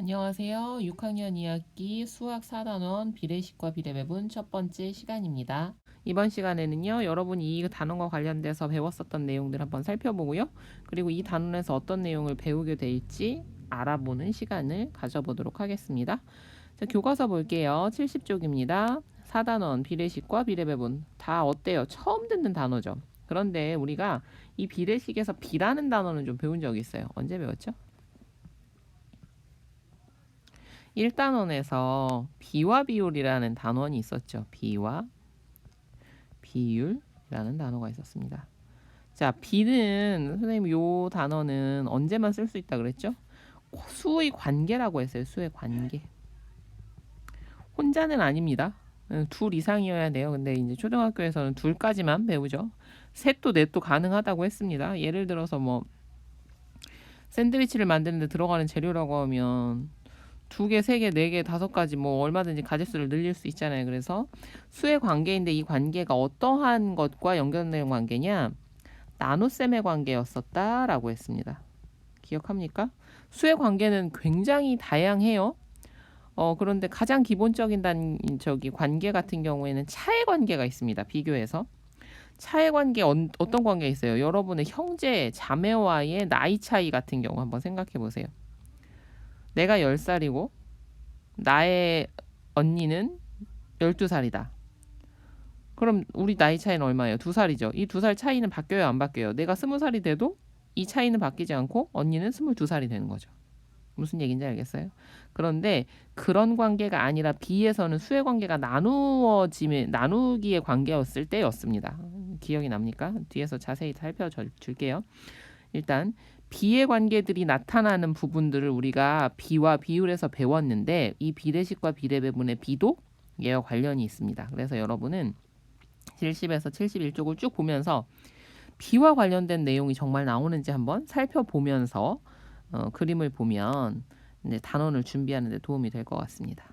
안녕하세요. 6학년 2학기 수학 4단원 비례식과 비례배분 첫 번째 시간입니다. 이번 시간에는요, 여러분이 이 단원과 관련돼서 배웠었던 내용들 한번 살펴보고요. 그리고 이 단원에서 어떤 내용을 배우게 될지 알아보는 시간을 가져보도록 하겠습니다. 자, 교과서 볼게요. 70쪽입니다. 4단원 비례식과 비례배분. 다 어때요? 처음 듣는 단어죠. 그런데 우리가 이 비례식에서 비라는 단어는 좀 배운 적이 있어요. 언제 배웠죠? 1단원에서 비와 비율이라는 단원이 있었죠. 비와 비율이라는 단어가 있었습니다. 자, 비는 선생님 요 단어는 언제만 쓸 수 있다 그랬죠? 수의 관계라고 했어요. 수의 관계. 혼자는 아닙니다. 둘 이상이어야 돼요. 근데 이제 초등학교에서는 둘까지만 배우죠. 셋도 넷도 가능하다고 했습니다. 예를 들어서 뭐 샌드위치를 만드는데 들어가는 재료라고 하면 2개, 3개, 4개, 5가지 뭐 얼마든지 가짓수를 늘릴 수 있잖아요. 그래서 수의 관계인데 이 관계가 어떠한 것과 연결된 관계냐? 나눗셈의 관계였었다라고 했습니다. 기억합니까? 수의 관계는 굉장히 다양해요. 그런데 가장 기본적인 관계 같은 경우에는 차의 관계가 있습니다. 비교해서. 차의 관계 어떤 관계가 있어요? 여러분의 형제, 자매와의 나이 차이 같은 경우 한번 생각해 보세요. 내가 10살이고 나의 언니는 12살이다. 그럼 우리 나이 차이는 얼마예요? 2살이죠. 이 2살 차이는 바뀌어요, 안 바뀌어요? 내가 20살이 돼도 이 차이는 바뀌지 않고 언니는 22살이 되는 거죠. 무슨 얘기인지 알겠어요? 그런데 그런 관계가 아니라 B에서는 수의 관계가 나누기의 관계였을 때였습니다. 기억이 납니까? 뒤에서 자세히 살펴줄게요. 일단 비의 관계들이 나타나는 부분들을 우리가 비와 비율에서 배웠는데 이 비례식과 비례배분의 비도 얘와 관련이 있습니다. 그래서 여러분은 70에서 71쪽을 쭉 보면서 비와 관련된 내용이 정말 나오는지 한번 살펴보면서 그림을 보면 이제 단원을 준비하는 데 도움이 될 것 같습니다.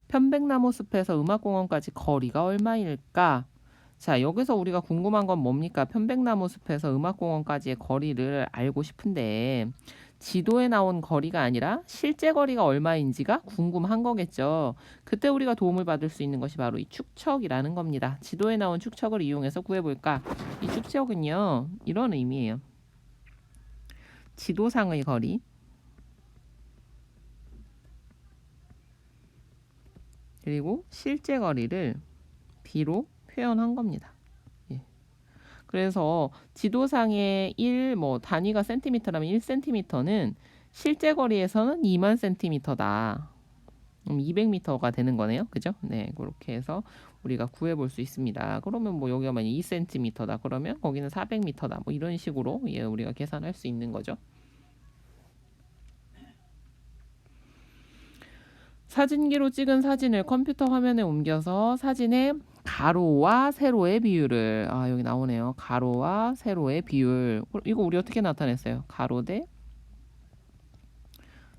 편백나무 숲에서 음악공원까지 거리가 얼마일까? 자, 여기서 우리가 궁금한 건 뭡니까? 편백나무 숲에서 음악공원까지의 거리를 알고 싶은데 지도에 나온 거리가 아니라 실제 거리가 얼마인지가 궁금한 거겠죠. 그때 우리가 도움을 받을 수 있는 것이 바로 이 축척이라는 겁니다. 지도에 나온 축척을 이용해서 구해볼까? 이 축척은요, 이런 의미예요. 지도상의 거리 그리고 실제 거리를 B로 표현한 겁니다. 예. 그래서 지도상의 단위가 센티미터라면 1cm는 실제 거리에서는 2만 cm다. 200m가 되는 거네요. 그죠? 네, 그렇게 해서 우리가 구해볼 수 있습니다. 그러면 뭐 여기가 만약 2cm다. 그러면 거기는 400m다. 뭐 이런 식으로 우리가 계산할 수 있는 거죠. 사진기로 찍은 사진을 컴퓨터 화면에 옮겨서 사진의 가로와 세로의 비율을 여기 나오네요. 가로와 세로의 비율. 이거 우리 어떻게 나타냈어요? 가로 대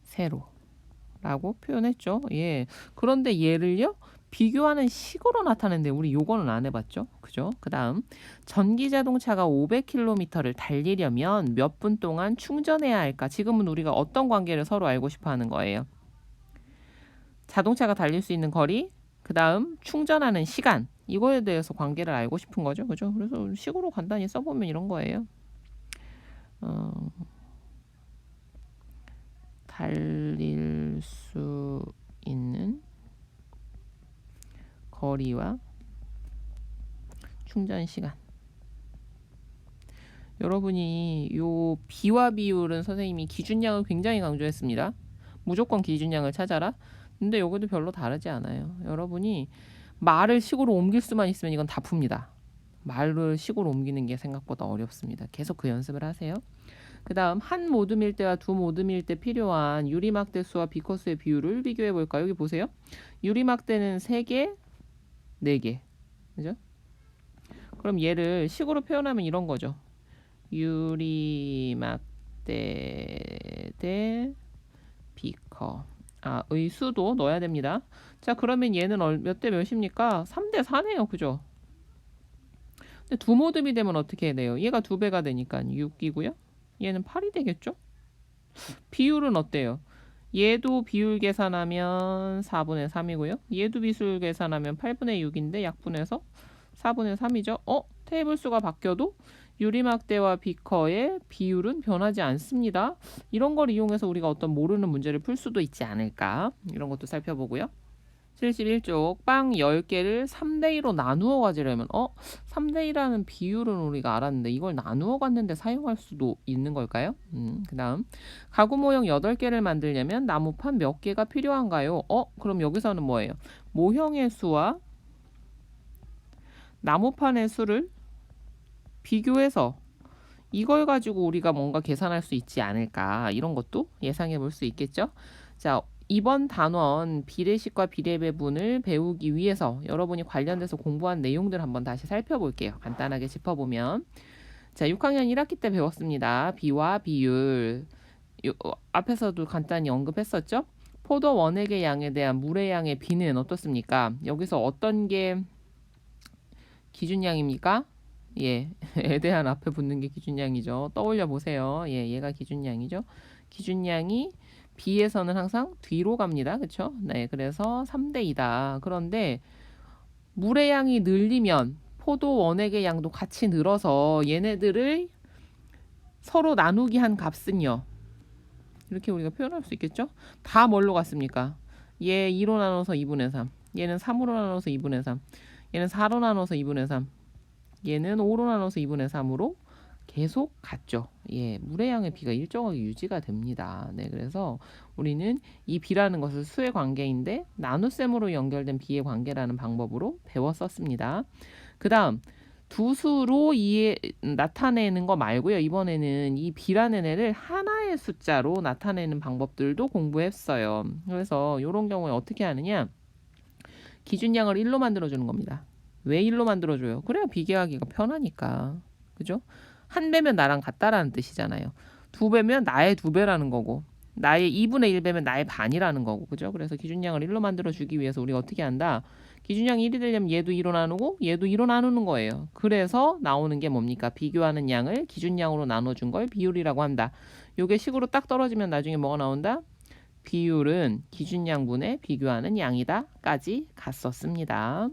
세로라고 표현했죠. 예. 그런데 얘를요. 비교하는 식으로 나타내는데 우리 요거는 안 해봤죠. 그죠? 그 다음 전기자동차가 500km를 달리려면 몇 분 동안 충전해야 할까? 지금은 우리가 어떤 관계를 서로 알고 싶어 하는 거예요. 자동차가 달릴 수 있는 거리, 그 다음 충전하는 시간, 이거에 대해서 관계를 알고 싶은 거죠. 그죠? 그래서 식으로 간단히 써보면 이런 거예요. 달릴 수 있는 거리와 충전 시간. 여러분이 요 비와 비율은 선생님이 기준량을 굉장히 강조했습니다. 무조건 기준량을 찾아라. 근데 여기도 별로 다르지 않아요. 여러분이 말을 식으로 옮길 수만 있으면 이건 다 풉니다. 말을 식으로 옮기는 게 생각보다 어렵습니다. 계속 그 연습을 하세요. 그 다음 한 모듬일대와 두 모듬일대 필요한 유리막대 수와 비커수의 비율을 비교해 볼까요? 여기 보세요. 유리막대는 3개, 4개. 그죠? 그럼 얘를 식으로 표현하면 이런 거죠. 유리막대 대 비커. 의 수도 넣어야 됩니다. 자, 그러면 얘는 몇 대 몇입니까? 3대 4네요. 그죠? 근데 두 모듬이 되면 어떻게 해야 돼요? 얘가 2배가 되니까 6이고요. 얘는 8이 되겠죠? 비율은 어때요? 얘도 비율 계산하면 4분의 3이고요. 얘도 비율 계산하면 8분의 6인데 약분해서 4분의 3이죠. 테이블 수가 바뀌어도 유리막대와 비커의 비율은 변하지 않습니다. 이런 걸 이용해서 우리가 어떤 모르는 문제를 풀 수도 있지 않을까. 이런 것도 살펴보고요. 71쪽 빵 10개를 3대2로 나누어 가지려면 3대2라는 비율은 우리가 알았는데 이걸 나누어 갔는데 사용할 수도 있는 걸까요? 그 다음 가구 모형 8개를 만들려면 나무판 몇 개가 필요한가요? 그럼 여기서는 뭐예요? 모형의 수와 나무판의 수를 비교해서 이걸 가지고 우리가 뭔가 계산할 수 있지 않을까, 이런 것도 예상해 볼 수 있겠죠. 자, 이번 단원 비례식과 비례배분을 배우기 위해서 여러분이 관련돼서 공부한 내용들 한번 다시 살펴볼게요. 간단하게 짚어보면, 자, 6학년 1학기 때 배웠습니다. 비와 비율, 앞에서도 간단히 언급했었죠. 포도 원액의 양에 대한 물의 양의 비는 어떻습니까? 여기서 어떤 게 기준량입니까? 예, 에 대한 앞에 붙는 게 기준량이죠. 떠올려 보세요. 예, 얘가 기준량이죠. 기준량이 B에서는 항상 뒤로 갑니다. 그렇죠? 네, 그래서 3대2다. 그런데 물의 양이 늘리면 포도 원액의 양도 같이 늘어서 얘네들을 서로 나누기 한 값은요, 이렇게 우리가 표현할 수 있겠죠? 다 뭘로 갔습니까? 얘 2로 나눠서 2분의 3, 얘는 3으로 나눠서 2분의 3, 얘는 4로 나눠서 2분의 3, 얘는 5로 나눠서 2분의 3으로 계속 같죠. 예, 물의 양의 비가 일정하게 유지가 됩니다. 네, 그래서 우리는 이 비라는 것을 수의 관계인데 나눗셈으로 연결된 비의 관계라는 방법으로 배웠었습니다. 그 다음 두 수로 나타내는 거 말고요. 이번에는 이 비라는 애를 하나의 숫자로 나타내는 방법들도 공부했어요. 그래서 이런 경우에 어떻게 하느냐, 기준량을 1로 만들어주는 겁니다. 왜 1로 만들어줘요? 그래야 비교하기가 편하니까. 그죠? 한 배면 나랑 같다라는 뜻이잖아요. 두 배면 나의 두 배라는 거고, 나의 2분의 1 배면 나의 반이라는 거고, 그죠? 그래서 기준량을 1로 만들어주기 위해서 우리가 어떻게 한다? 기준량이 1이 되려면 얘도 2로 나누고 얘도 2로 나누는 거예요. 그래서 나오는 게 뭡니까? 비교하는 양을 기준량으로 나눠준 걸 비율이라고 한다. 요게 식으로 딱 떨어지면 나중에 뭐가 나온다? 비율은 기준량분의 비교하는 양이다 까지 갔었습니다.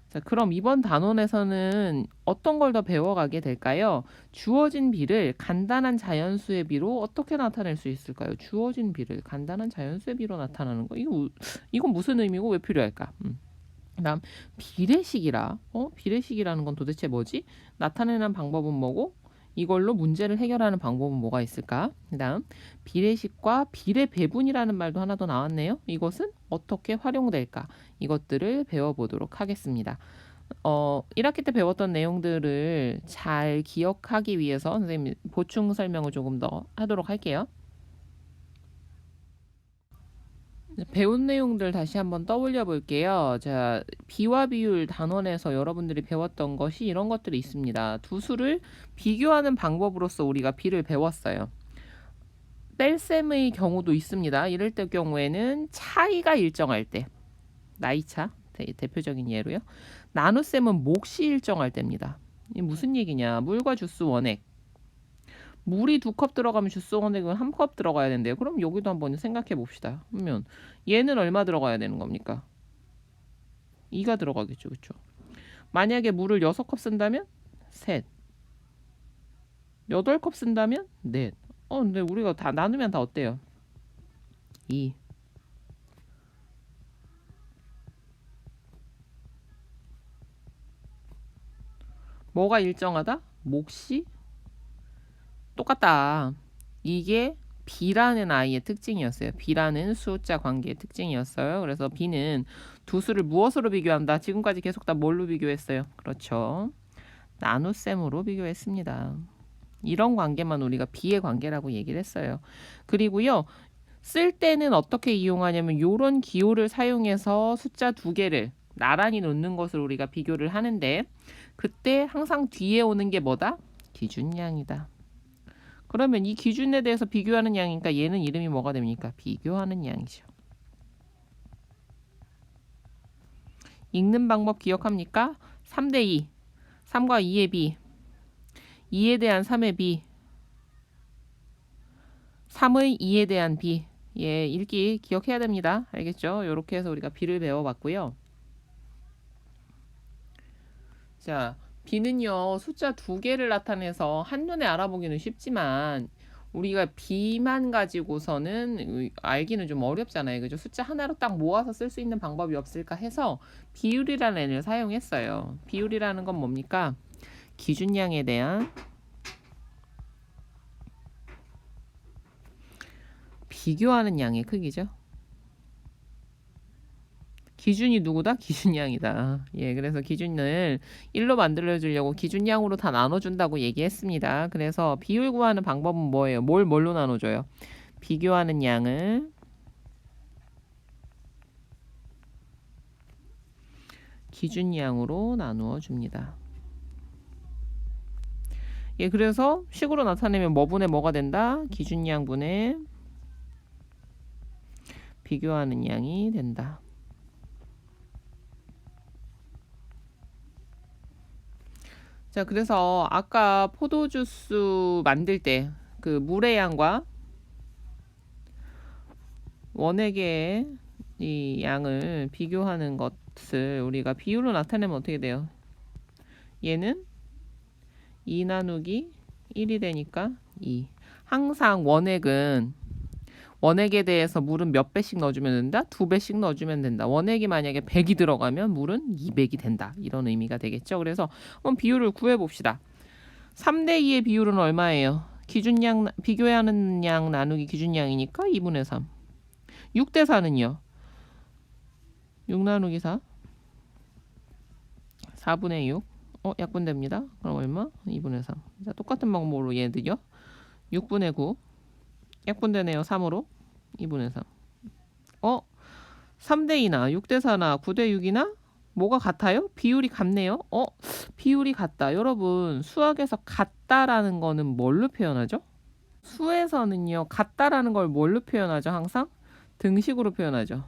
자, 그럼 이번 단원에서는 어떤 걸 더 배워가게 될까요? 주어진 비를 간단한 자연수의 비로 어떻게 나타낼 수 있을까요? 주어진 비를 간단한 자연수의 비로 나타나는 거, 이건 무슨 의미고 왜 필요할까? 그다음 비례식이라, 비례식이라는 건 도대체 뭐지? 나타내는 방법은 뭐고? 이걸로 문제를 해결하는 방법은 뭐가 있을까? 그다음 비례식과 비례배분이라는 말도 하나 더 나왔네요. 이것은 어떻게 활용될까? 이것들을 배워보도록 하겠습니다. 1학기 때 배웠던 내용들을 잘 기억하기 위해서 선생님 보충 설명을 조금 더 하도록 할게요. 배운 내용들 다시 한번 떠올려 볼게요. 자, 비와 비율 단원에서 여러분들이 배웠던 것이 이런 것들이 있습니다. 두 수를 비교하는 방법으로서 우리가 비를 배웠어요. 뺄셈의 경우도 있습니다. 이럴 때 경우에는 차이가 일정할 때, 나이차 대표적인 예로요. 나눗셈은 몫이 일정할 때입니다. 이게 무슨 얘기냐? 물과 주스 원액. 물이 2컵 들어가면 주스 원액은 1컵 들어가야 된대요. 그럼 여기도 한번 생각해 봅시다. 그러면 얘는 얼마 들어가야 되는 겁니까? 2가 들어가겠죠. 그렇죠? 만약에 물을 6컵 쓴다면 3. 8컵 쓴다면 4. 근데 우리가 다 나누면 다 어때요? 2. 뭐가 일정하다? 몫이 똑같다. 이게 B라는 아이의 특징이었어요. B라는 숫자 관계의 특징이었어요. 그래서 B는 두 수를 무엇으로 비교한다? 지금까지 계속 다 뭘로 비교했어요? 그렇죠. 나눗셈으로 비교했습니다. 이런 관계만 우리가 B의 관계라고 얘기를 했어요. 그리고요, 쓸 때는 어떻게 이용하냐면 이런 기호를 사용해서 숫자 2개를 나란히 놓는 것을 우리가 비교를 하는데, 그때 항상 뒤에 오는 게 뭐다? 기준량이다. 그러면 이 기준에 대해서 비교하는 양이니까 얘는 이름이 뭐가 됩니까? 비교하는 양이죠. 읽는 방법 기억합니까? 3대2, 3과 2의 비, 2에 대한 3의 비, 3의 2에 대한 b. 예, 읽기 기억해야 됩니다. 알겠죠? 이렇게 해서 우리가 b를 배워봤고요. 자, b는요, 숫자 두 개를 나타내서 한눈에 알아보기는 쉽지만 우리가 b만 가지고서는 알기는 좀 어렵잖아요. 그죠? 숫자 하나로 딱 모아서 쓸 수 있는 방법이 없을까 해서 비율이라는 애를 사용했어요. 비율이라는 건 뭡니까? 기준량에 대한 비교하는 양의 크기죠. 기준이 누구다? 기준량이다. 예, 그래서 기준을 1로 만들어주려고 기준량으로 다 나눠준다고 얘기했습니다. 그래서 비율 구하는 방법은 뭐예요? 뭘로 나눠줘요? 비교하는 양을 기준량으로 나누어 줍니다. 예, 그래서 식으로 나타내면 뭐 분의 뭐가 된다? 기준량 분의 비교하는 양이 된다. 자, 그래서 아까 포도주스 만들 때 그 물의 양과 원액의 이 양을 비교하는 것을 우리가 비율로 나타내면 어떻게 돼요? 얘는 2 나누기 1이 되니까 2. 항상 원액에 대해서 물은 몇 배씩 넣어주면 된다? 2배씩 넣어주면 된다. 원액이 만약에 100이 들어가면 물은 200이 된다. 이런 의미가 되겠죠. 그래서 한번 비율을 구해봅시다. 3대 2의 비율은 얼마예요? 기준량, 비교하는 양 나누기 기준량이니까 2분의 3. 6대 4는요? 6 나누기 4. 4분의 6. 약분됩니다. 그럼 얼마? 2분의 3. 자, 똑같은 방법으로 얘들요. 6분의 9. 약분되네요. 3으로. 2분의 3. 3대 2나 6대 4나 9대 6이나 뭐가 같아요? 비율이 같네요. 비율이 같다. 여러분, 수학에서 같다라는 거는 뭘로 표현하죠? 수에서는요, 같다라는 걸 뭘로 표현하죠? 항상 등식으로 표현하죠.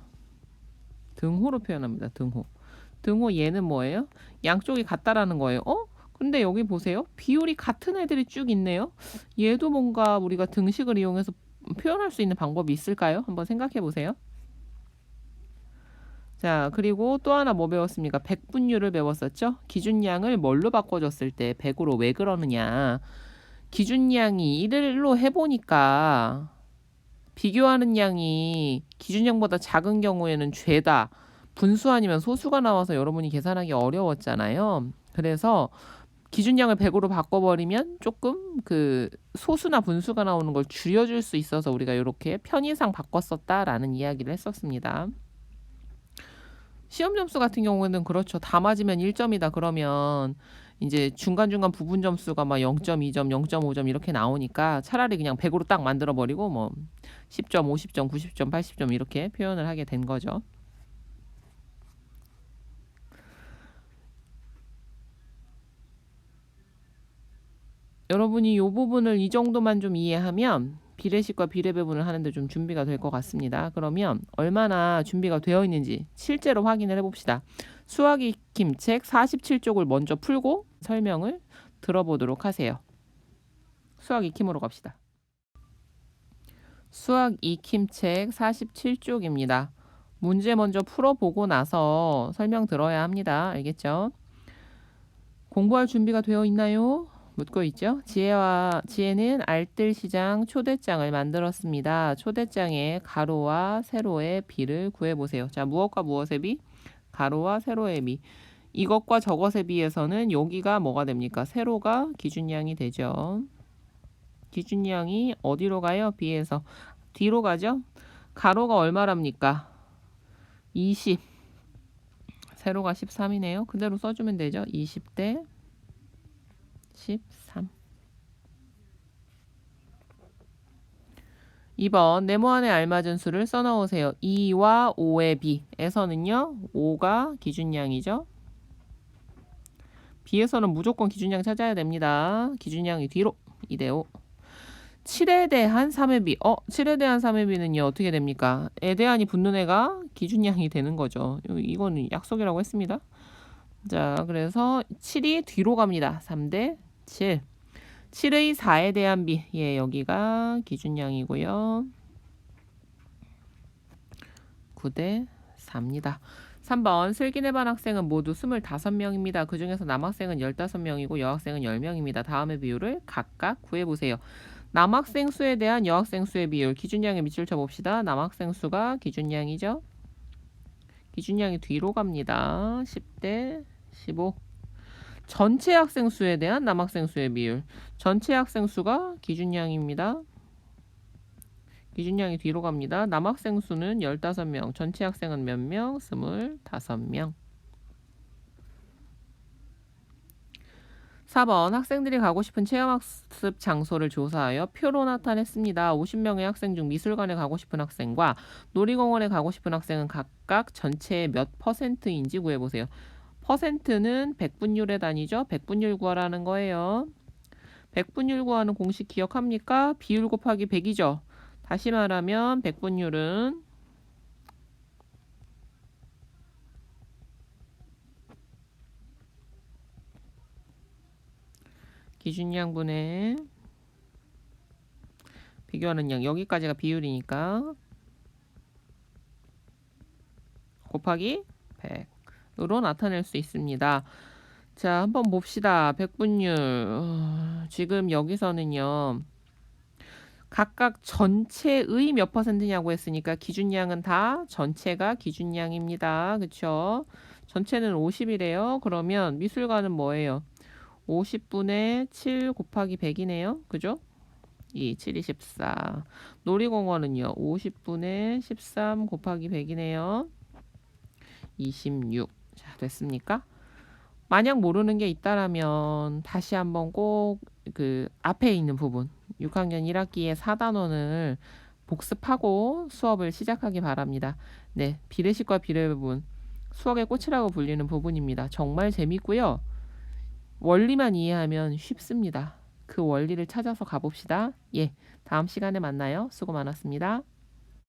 등호로 표현합니다. 등호 얘는 뭐예요? 양쪽이 같다라는 거예요. 근데 여기 보세요. 비율이 같은 애들이 쭉 있네요. 얘도 뭔가 우리가 등식을 이용해서 표현할 수 있는 방법이 있을까요? 한번 생각해 보세요. 자, 그리고 또 하나 뭐 배웠습니까? 백분율을 배웠었죠? 기준량을 뭘로 바꿔줬을 때 100으로 왜 그러느냐. 기준량이 1로 해보니까 비교하는 양이 기준량보다 작은 경우에는 죄다. 분수 아니면 소수가 나와서 여러분이 계산하기 어려웠잖아요. 그래서 기준량을 100으로 바꿔버리면 조금 그 소수나 분수가 나오는 걸 줄여줄 수 있어서 우리가 이렇게 편의상 바꿨었다라는 이야기를 했었습니다. 시험 점수 같은 경우에는 그렇죠. 다 맞으면 1점이다 그러면 이제 중간중간 부분 점수가 막 0.2점, 0.5점 이렇게 나오니까 차라리 그냥 100으로 딱 만들어버리고 뭐 10점, 50점, 90점, 80점 이렇게 표현을 하게 된 거죠. 여러분이 이 부분을 이 정도만 좀 이해하면 비례식과 비례배분을 하는데 좀 준비가 될 것 같습니다. 그러면 얼마나 준비가 되어 있는지 실제로 확인을 해봅시다. 수학 익힘책 47쪽을 먼저 풀고 설명을 들어보도록 하세요. 수학 익힘으로 갑시다. 수학 익힘책 47쪽입니다. 문제 먼저 풀어보고 나서 설명 들어야 합니다. 알겠죠? 공부할 준비가 되어 있나요? 묻고 있죠. 지혜는 알뜰시장 초대장을 만들었습니다. 초대장에 가로와 세로의 비를 구해보세요. 자, 무엇과 무엇의 비? 가로와 세로의 비. 이것과 저것에 비해서는 여기가 뭐가 됩니까? 세로가 기준량이 되죠. 기준량이 어디로 가요? 비에서 뒤로 가죠. 가로가 얼마랍니까? 20. 세로가 13이네요. 그대로 써주면 되죠. 20대 13. 2번 네모안에 알맞은 수를 써넣으세요. 2와 5의 비에서는요. 5가 기준량이죠. 비에서는 무조건 기준량 찾아야 됩니다. 기준량이 뒤로 2대 5. 7에 대한 3의 비. 7에 대한 3의 비는요. 어떻게 됩니까? 에 대한이 붙는 애가 기준량이 되는 거죠. 이거는 약속이라고 했습니다. 자, 그래서 7이 뒤로 갑니다. 3대 7. 7의 4에 대한 비. 예, 여기가 기준량이고요. 9대 4입니다. 3번 슬기네 반 학생은 모두 25명입니다. 그 중에서 남학생은 15명이고 여학생은 10명입니다. 다음의 비율을 각각 구해보세요. 남학생 수에 대한 여학생 수의 비율, 기준량의 밑줄 쳐봅시다. 남학생 수가 기준량이죠. 기준량이 뒤로 갑니다. 10대 15. 전체 학생 수에 대한 남학생 수의 비율, 전체 학생 수가 기준량입니다. 기준량이 뒤로 갑니다. 남학생 수는 15명, 전체 학생은 몇 명? 25명. 4번 학생들이 가고 싶은 체험학습 장소를 조사하여 표로 나타냈습니다. 50명의 학생 중 미술관에 가고 싶은 학생과 놀이공원에 가고 싶은 학생은 각각 전체의 몇 %인지 구해보세요. 퍼센트는 백분율의 단위죠. 백분율 구하라는 거예요. 백분율 구하는 공식 기억합니까? 비율 곱하기 100이죠. 다시 말하면 백분율은 기준량분의 비교하는 양, 여기까지가 비율이니까 곱하기 100으로 나타낼 수 있습니다. 자, 한번 봅시다. 백분율. 지금 여기서는요. 각각 전체의 몇 %냐고 했으니까 기준량은 다 전체가 기준량입니다. 그쵸? 전체는 50이래요. 그러면 미술관은 뭐예요? 50분의 7 곱하기 100이네요. 그죠? 7이 14. 놀이공원은요. 50분의 13 곱하기 100이네요. 26. 자, 됐습니까? 만약 모르는 게 있다라면 다시 한번 꼭 그 앞에 있는 부분 6학년 1학기의 4단원을 복습하고 수업을 시작하기 바랍니다. 네, 비례식과 비례배분 수학의 꽃이라고 불리는 부분입니다. 정말 재밌고요. 원리만 이해하면 쉽습니다. 그 원리를 찾아서 가봅시다. 예, 다음 시간에 만나요. 수고 많았습니다.